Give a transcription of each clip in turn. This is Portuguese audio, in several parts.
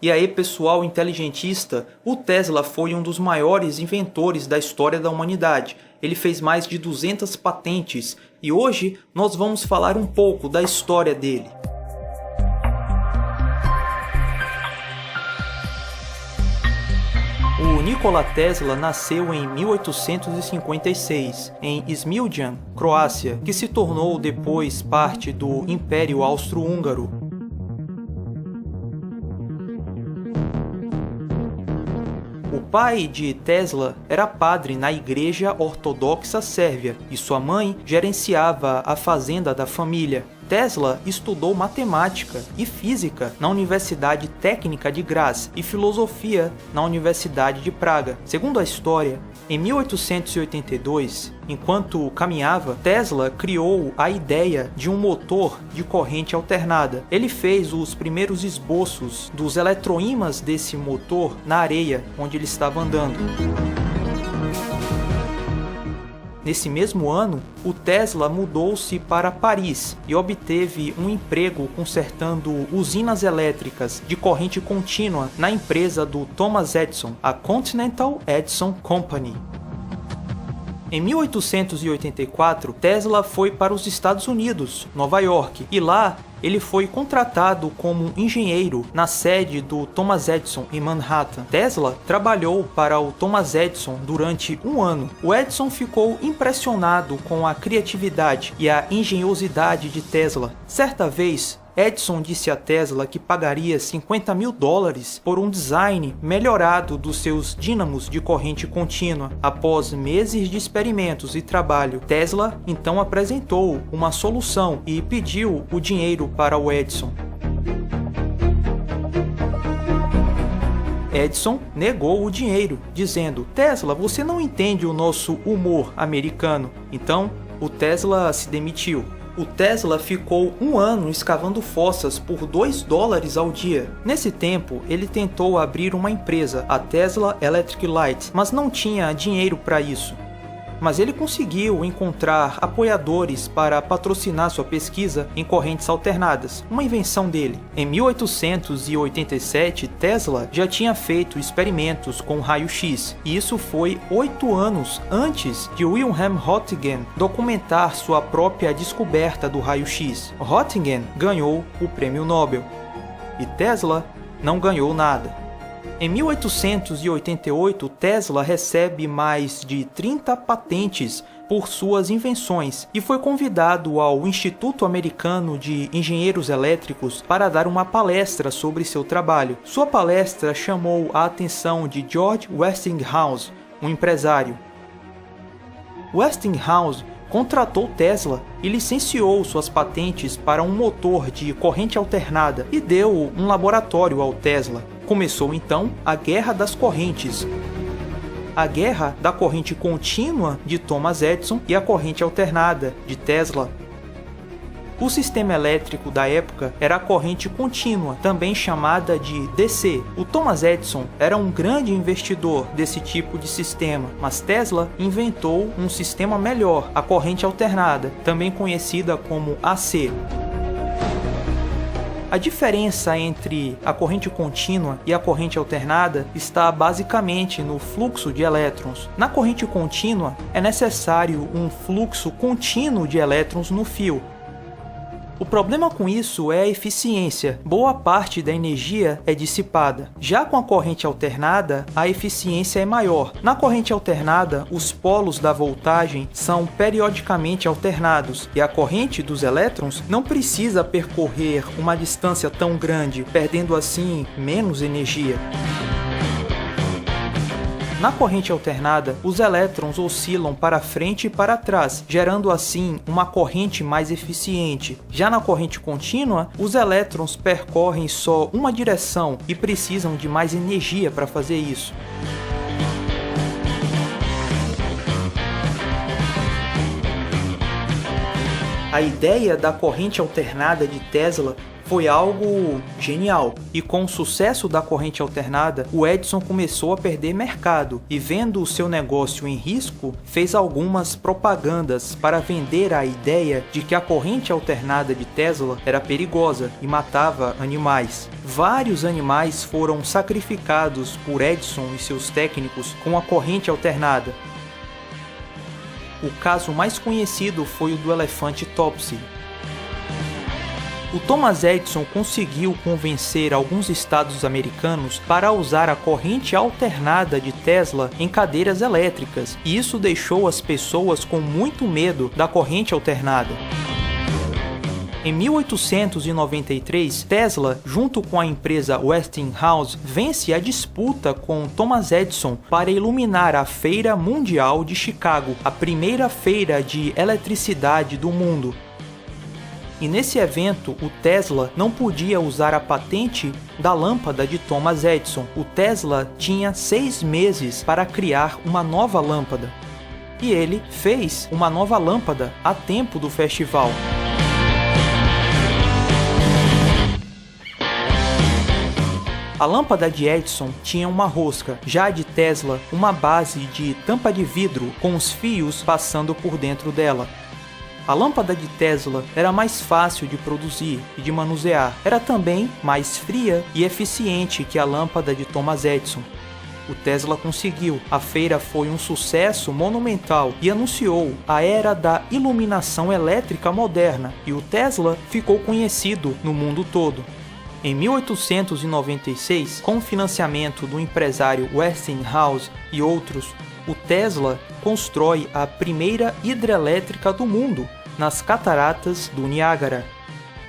E aí, pessoal inteligentista, o Tesla foi um dos maiores inventores da história da humanidade. Ele fez mais de 200 patentes e hoje nós vamos falar um pouco da história dele. O Nikola Tesla nasceu em 1856, em Smiljan, Croácia, que se tornou depois parte do Império Austro-Húngaro. O pai de Tesla era padre na Igreja Ortodoxa Sérvia e sua mãe gerenciava a fazenda da família. Tesla estudou matemática e física na Universidade Técnica de Graz e filosofia na Universidade de Praga. Segundo a história, em 1882, enquanto caminhava, Tesla criou a ideia de um motor de corrente alternada. Ele fez os primeiros esboços dos eletroímãs desse motor na areia onde ele estava andando. Nesse mesmo ano, o Tesla mudou-se para Paris e obteve um emprego consertando usinas elétricas de corrente contínua na empresa do Thomas Edison, a Continental Edison Company. Em 1884, Tesla foi para os Estados Unidos, Nova York, e lá ele foi contratado como engenheiro na sede do Thomas Edison em Manhattan. Tesla trabalhou para o Thomas Edison durante um ano. O Edison ficou impressionado com a criatividade e a engenhosidade de Tesla. Certa vez, Edison disse a Tesla que pagaria $50 mil por um design melhorado dos seus dínamos de corrente contínua. Após meses de experimentos e trabalho, Tesla então apresentou uma solução e pediu o dinheiro para o Edison. Edison negou o dinheiro, dizendo: "Tesla, você não entende o nosso humor americano." Então, o Tesla se demitiu. O Tesla ficou um ano escavando fossas por $2 ao dia. Nesse tempo, ele tentou abrir uma empresa, a Tesla Electric Light, mas não tinha dinheiro para isso. Mas ele conseguiu encontrar apoiadores para patrocinar sua pesquisa em correntes alternadas, uma invenção dele. Em 1887, Tesla já tinha feito experimentos com raio-x, e isso foi 8 anos antes de Wilhelm Röntgen documentar sua própria descoberta do raio-x. Röntgen ganhou o prêmio Nobel, e Tesla não ganhou nada. Em 1888, Tesla recebe mais de 30 patentes por suas invenções e foi convidado ao Instituto Americano de Engenheiros Elétricos para dar uma palestra sobre seu trabalho. Sua palestra chamou a atenção de George Westinghouse, um empresário. Westinghouse contratou Tesla e licenciou suas patentes para um motor de corrente alternada e deu um laboratório ao Tesla. Começou então a Guerra das Correntes. A guerra da corrente contínua de Thomas Edison e a corrente alternada de Tesla. O sistema elétrico da época era a corrente contínua, também chamada de DC. O Thomas Edison era um grande investidor desse tipo de sistema, mas Tesla inventou um sistema melhor, a corrente alternada, também conhecida como AC. A diferença entre a corrente contínua e a corrente alternada está basicamente no fluxo de elétrons. Na corrente contínua, é necessário um fluxo contínuo de elétrons no fio. O problema com isso é a eficiência. Boa parte da energia é dissipada. Já com a corrente alternada, a eficiência é maior. Na corrente alternada, os polos da voltagem são periodicamente alternados e a corrente dos elétrons não precisa percorrer uma distância tão grande, perdendo assim menos energia. Na corrente alternada, os elétrons oscilam para frente e para trás, gerando assim uma corrente mais eficiente. Já na corrente contínua, os elétrons percorrem só uma direção e precisam de mais energia para fazer isso. A ideia da corrente alternada de Tesla foi algo genial. E com o sucesso da corrente alternada, o Edison começou a perder mercado e, vendo o seu negócio em risco, fez algumas propagandas para vender a ideia de que a corrente alternada de Tesla era perigosa e matava animais. Vários animais foram sacrificados por Edison e seus técnicos com a corrente alternada. O caso mais conhecido foi o do elefante Topsy. O Thomas Edison conseguiu convencer alguns estados americanos para usar a corrente alternada de Tesla em cadeiras elétricas, e isso deixou as pessoas com muito medo da corrente alternada. Em 1893, Tesla, junto com a empresa Westinghouse, vence a disputa com Thomas Edison para iluminar a Feira Mundial de Chicago, a primeira feira de eletricidade do mundo. E nesse evento, o Tesla não podia usar a patente da lâmpada de Thomas Edison. O Tesla tinha 6 meses para criar uma nova lâmpada. E ele fez uma nova lâmpada a tempo do festival. A lâmpada de Edison tinha uma rosca, já a de Tesla uma base de tampa de vidro com os fios passando por dentro dela. A lâmpada de Tesla era mais fácil de produzir e de manusear. Era também mais fria e eficiente que a lâmpada de Thomas Edison. O Tesla conseguiu. A feira foi um sucesso monumental e anunciou a era da iluminação elétrica moderna, e o Tesla ficou conhecido no mundo todo. Em 1896, com o financiamento do empresário Westinghouse e outros, o Tesla constrói a primeira hidrelétrica do mundo, nas cataratas do Niágara.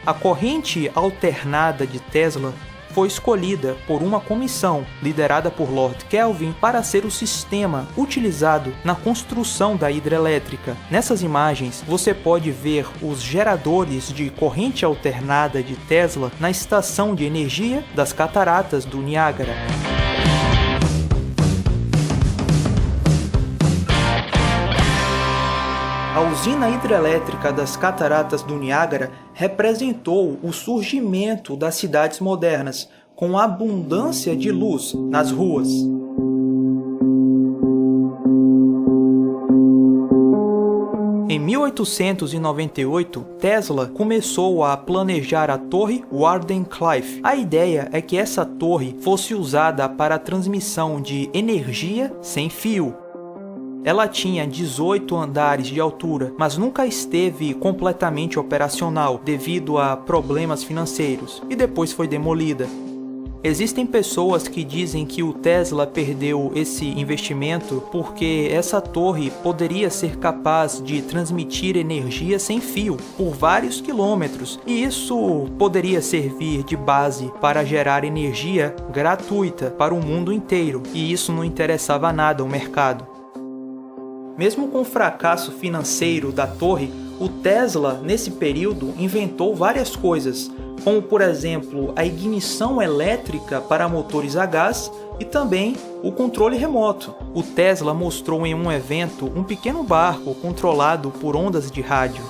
A corrente alternada de Tesla foi escolhida por uma comissão liderada por Lord Kelvin para ser o sistema utilizado na construção da hidrelétrica. Nessas imagens você pode ver os geradores de corrente alternada de Tesla na estação de energia das cataratas do Niágara. A usina hidrelétrica das cataratas do Niágara representou o surgimento das cidades modernas, com abundância de luz nas ruas. Em 1898, Tesla começou a planejar a torre Wardenclyffe. A ideia é que essa torre fosse usada para a transmissão de energia sem fio. Ela tinha 18 andares de altura, mas nunca esteve completamente operacional devido a problemas financeiros, e depois foi demolida. Existem pessoas que dizem que o Tesla perdeu esse investimento porque essa torre poderia ser capaz de transmitir energia sem fio por vários quilômetros, e isso poderia servir de base para gerar energia gratuita para o mundo inteiro, e isso não interessava nada ao mercado. Mesmo com o fracasso financeiro da torre, o Tesla, nesse período, inventou várias coisas, como, por exemplo, a ignição elétrica para motores a gás e também o controle remoto. O Tesla mostrou em um evento um pequeno barco controlado por ondas de rádio.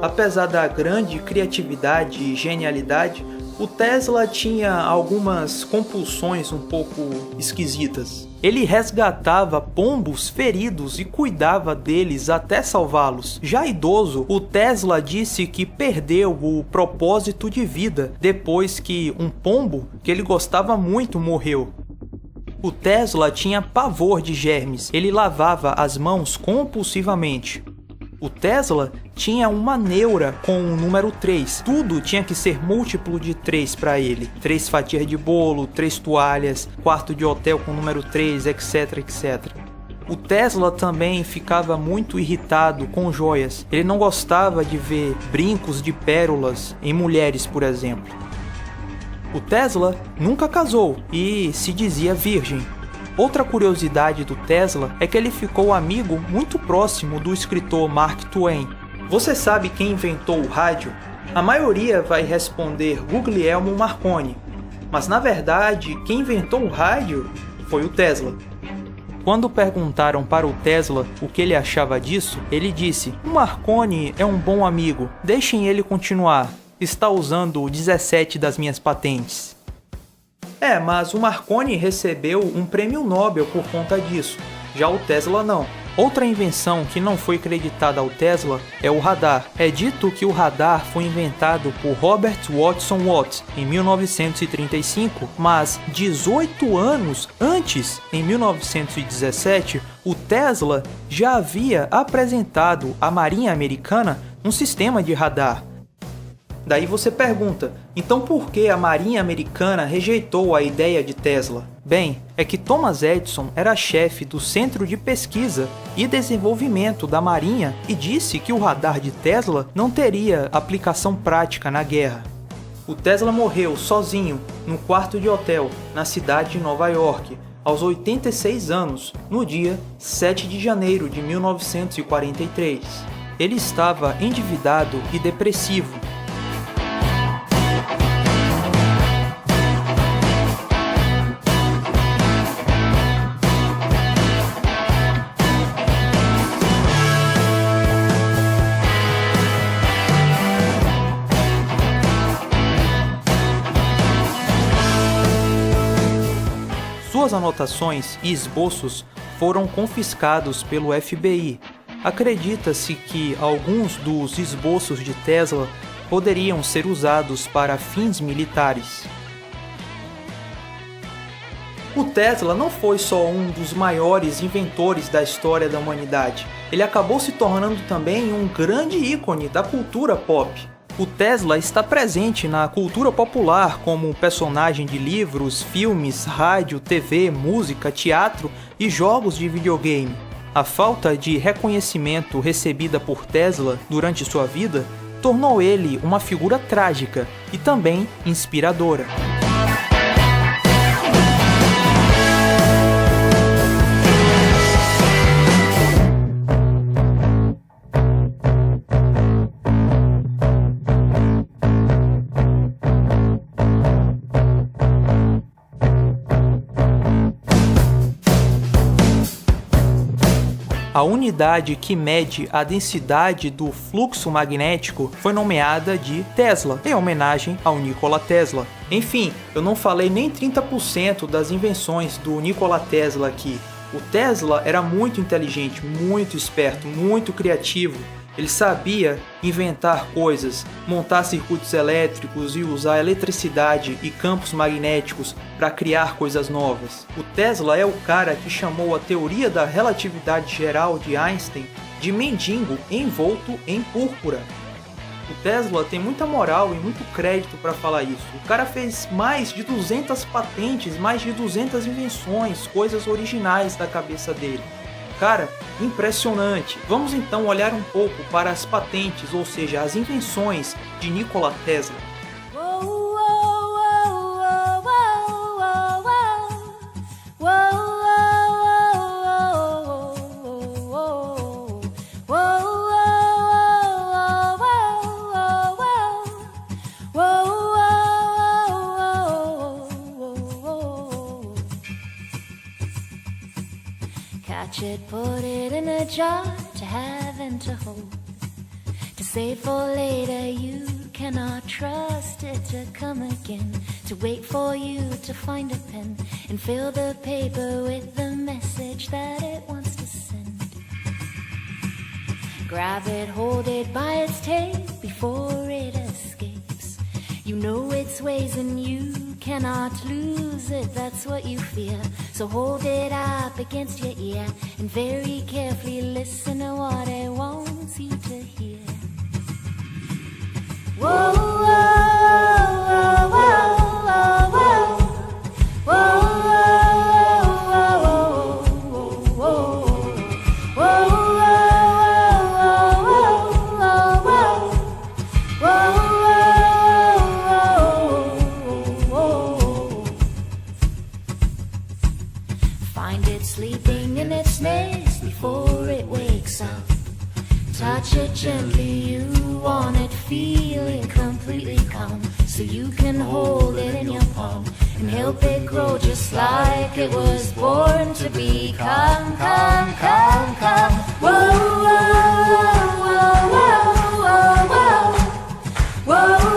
Apesar da grande criatividade e genialidade, o Tesla tinha algumas compulsões um pouco esquisitas. Ele resgatava pombos feridos e cuidava deles até salvá-los. Já idoso, o Tesla disse que perdeu o propósito de vida depois que um pombo que ele gostava muito morreu. O Tesla tinha pavor de germes. Ele lavava as mãos compulsivamente. O Tesla tinha uma neura com o número 3. Tudo tinha que ser múltiplo de 3 para ele. 3 fatias de bolo, 3 toalhas, quarto de hotel com o número 3, etc, etc. O Tesla também ficava muito irritado com joias. Ele não gostava de ver brincos de pérolas em mulheres, por exemplo. O Tesla nunca casou e se dizia virgem. Outra curiosidade do Tesla é que ele ficou amigo muito próximo do escritor Mark Twain. Você sabe quem inventou o rádio? A maioria vai responder Guglielmo Marconi, mas na verdade quem inventou o rádio foi o Tesla. Quando perguntaram para o Tesla o que ele achava disso, ele disse: "O Marconi é um bom amigo, deixem ele continuar, está usando 17 das minhas patentes." Mas o Marconi recebeu um prêmio Nobel por conta disso, já o Tesla não. Outra invenção que não foi creditada ao Tesla é o radar. É dito que o radar foi inventado por Robert Watson Watt em 1935, mas 18 anos antes, em 1917, o Tesla já havia apresentado à Marinha Americana um sistema de radar. Daí você pergunta, então por que a Marinha Americana rejeitou a ideia de Tesla? Bem, é que Thomas Edison era chefe do Centro de Pesquisa e Desenvolvimento da Marinha e disse que o radar de Tesla não teria aplicação prática na guerra. O Tesla morreu sozinho num quarto de hotel na cidade de Nova York, aos 86 anos, no dia 7 de janeiro de 1943. Ele estava endividado e depressivo. Suas anotações e esboços foram confiscados pelo FBI. Acredita-se que alguns dos esboços de Tesla poderiam ser usados para fins militares. O Tesla não foi só um dos maiores inventores da história da humanidade. Ele acabou se tornando também um grande ícone da cultura pop. O Tesla está presente na cultura popular como personagem de livros, filmes, rádio, TV, música, teatro e jogos de videogame. A falta de reconhecimento recebida por Tesla durante sua vida tornou ele uma figura trágica e também inspiradora. A unidade que mede a densidade do fluxo magnético foi nomeada de Tesla, em homenagem ao Nikola Tesla. Enfim, eu não falei nem 30% das invenções do Nikola Tesla aqui. O Tesla era muito inteligente, muito esperto, muito criativo. Ele sabia inventar coisas, montar circuitos elétricos e usar eletricidade e campos magnéticos para criar coisas novas. O Tesla é o cara que chamou a teoria da relatividade geral de Einstein de mendigo envolto em púrpura. O Tesla tem muita moral e muito crédito para falar isso. O cara fez mais de 200 patentes, mais de 200 invenções, coisas originais da cabeça dele. Cara, impressionante! Vamos então olhar um pouco para as patentes, ou seja, as invenções de Nikola Tesla. Catch it, put it in a jar to have and to hold, to save for later. You cannot trust it to come again, to wait for you to find a pen and fill the paper with the message that it wants to send. Grab it, hold it by its tail before it escapes. You know its ways and you cannot lose it, that's what you fear. So hold it up against your ear and very carefully listen to what it wants you to hear. Whoa, whoa, whoa, whoa, whoa, whoa, whoa, whoa, Find it sleeping in its nest before it wakes up. Touch it gently, you want it feeling completely calm, so you can hold it in your palm and help it grow just like it was born to be. Come, come, come, come. Whoa, whoa, whoa, whoa, whoa, whoa, whoa.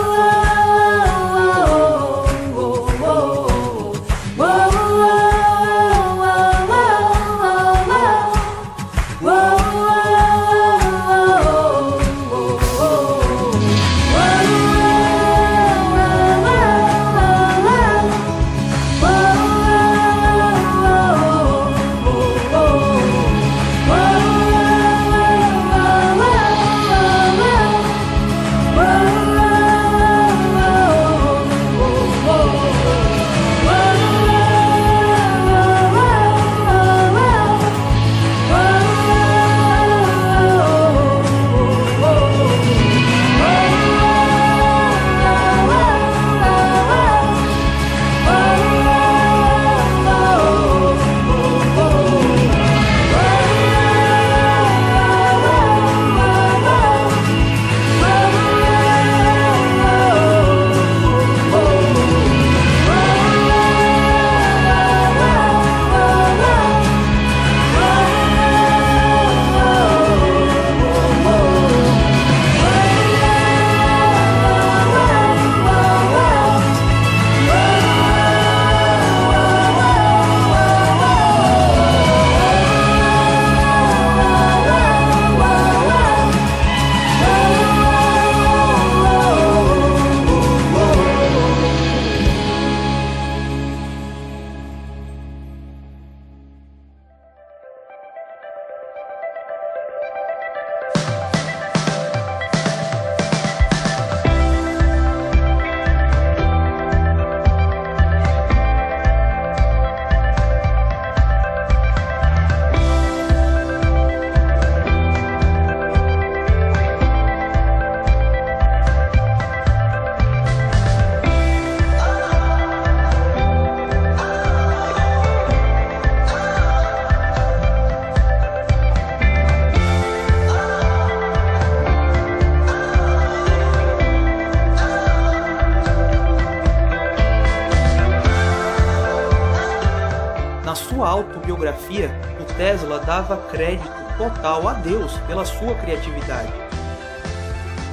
Na sua autobiografia, o Tesla dava crédito total a Deus pela sua criatividade.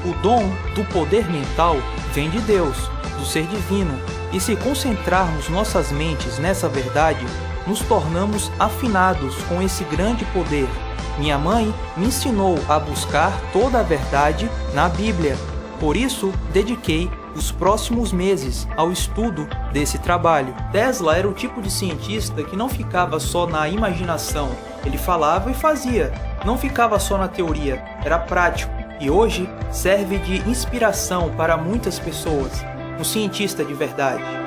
O dom do poder mental vem de Deus, do ser divino, e se concentrarmos nossas mentes nessa verdade, nos tornamos afinados com esse grande poder. Minha mãe me ensinou a buscar toda a verdade na Bíblia. Por isso, dediquei os próximos meses ao estudo desse trabalho. Tesla era o tipo de cientista que não ficava só na imaginação, ele falava e fazia, não ficava só na teoria, era prático e hoje serve de inspiração para muitas pessoas, um cientista de verdade.